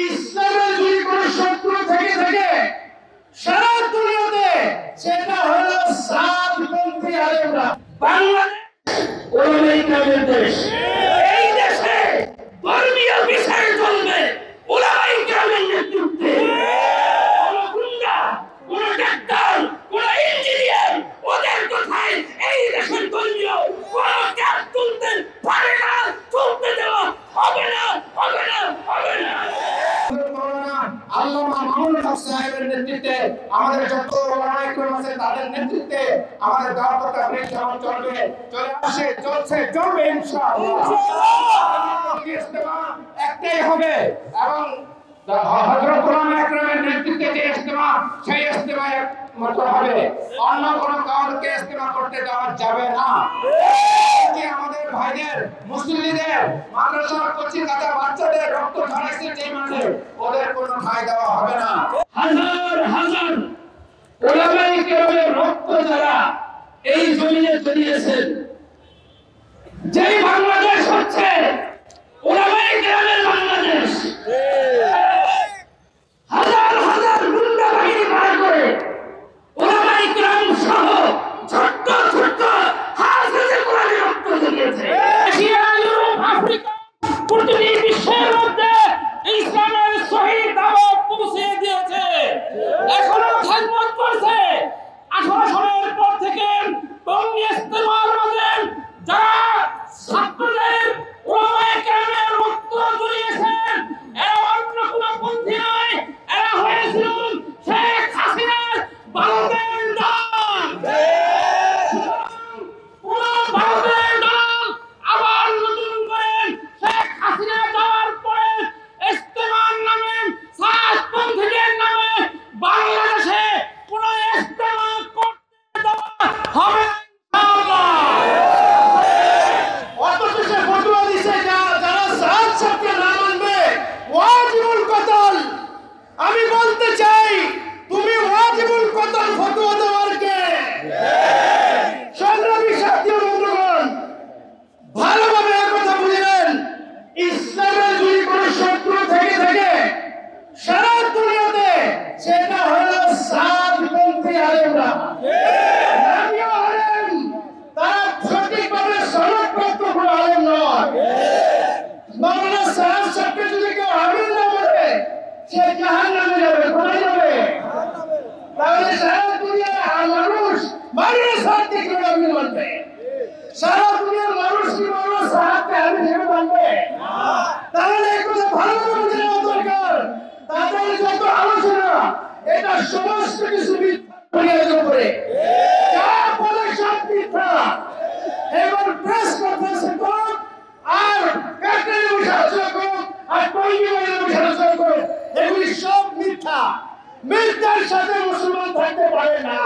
ইসলামের যদি কোনো শত্রু থেকে থাকে সারা দুনিয়াতে সেটা হলো সাতপন্থী আলেমরা। বাংলাদেশ ওলামায়ে কেরামের দেশ। এই দেশে ধর্মীয় বিষয় চলবে ওলামায়ে কেরামের নেতৃত্বে। কোনো গুন্ডা, কোনো ডাক্তার, কোনো ইঞ্জিনিয়ার ওদের কথায় এই দেশের ধর্মীয় কোনো কাজ তুলতে পারে না, চলতে দেওয়া হবে না, হবে না, হবে না। আল্লামা মামুনুল হক সাহেবের নেতৃত্বে আমাদের যত ওলামায়ে কেরাম আছে তাদের নেতৃত্বে আমাদের দাওয়াত তাবলীগ যেমন চলবে, চলে আসে, চলছে, চলবে ইনশাআল্লাহ। ইজতেমা একটাই হবে এবং হযরত ওলামায়ে কেরামের নেতৃত্বে যে ইজতেমা সেই ইজতেমায় মতো হবে, অন্য কোনো কাউকে ইজতেমা করতে দেওয়া যাবে না। আমাদের ভাইদের মুসলিমদের মাদ্রাসা কোচিং কাটা বাচ্চাদের রক্ত ঝরাইছে যে মানে ওদের কোনো ঠাঁই দেওয়া হবে না। হাজার হাজার ওলামায়ে কেরামের রক্ত যারা এই জমিনে ছড়িয়েছেন, যেই বাংলাদেশ হচ্ছে ওলামায়ে কেরামের বাংলাদেশ, হাজার হাজার গুন্ডা বাহিনী পার করে ওলামায়ে কেরাম সহ ছোট্ট ছোট্ট হাজার কোরআনে রক্ত ঝরিয়েছে। এশিয়া, ইউরোপ, আফ্রিকা, পৃথিবী বিশ্বের মধ্যে ইসলামের সহি দাওয়াত পৌঁছে দিয়েছে, এখনো খেদমত করছে। 18 সালের পর থেকে বঙ্গী ইজতেমার মাঝে যারা ছাত্রদের ওলামায়ে কেরামের রক্ত ঝরিয়েছেন এরা অন্য কোনো পন্থী নয়, এরা হয়েছিল শেখ হাসিনার ভারতের দল। কোন ভারতের দল আবার নতুন করে শেখ হাসিনা যাওয়ার পরে ইজতেমার নামে, সাতপন্থীদের নামে বাংলাদেশে কোন ইজতেমা করতে দেওয়া হবে না ইনশাআল্লাহ। অথচ সে ফতোয়া দিছে যারা সাত সাথে না মানবে ওয়াজিবুল কতল। আমি বলতে চাই তুমি ওয়াজিবুল কতল ফতোয়া দেওয়ার কে? সংগ্রামী সাথী বন্ধুগণ, ভালোভাবে কথা বুঝলেন, ইসলামের যদি কোনো শত্রু থেকে থাকে সারা দুনিয়াতে সেটা হলো সাতপন্থী আলেমরা। নামীয় আলেম, তারা সঠিকভাবে সনদপ্রাপ্ত কোনো আলেম নয়। মাওলানা সাহেব সাহেবকে যদি কেউ আমিন না বলে সে জাহান্নামে যাবে। কোথায় যাবে? তাহলে সারা দুনিয়ার মানুষ মাওলানা সাহেবকে কেউ আমিন মানবে? সারা দুনিয়ার মানুষ কি মাওলানা সাহেবকে আমিন হিসেবে মানবে? তাহলে এই কথা ভালোভাবে বুঝে নেওয়া দরকার। তাদের যত আলোচনা এটা সমস্ত কিছু মিথ্যার উপরে, যা বলে সব মিথ্যা। এবার প্রেস কনফারেন্সে করুন আর কাকরাইলে বসে আলোচনা করুন আর টঙ্গীবাজারে বসে আলোচনা করুন, এগুলি সব মিথ্যা। মিথ্যার সাথে মুসলমান থাকতে পারে না।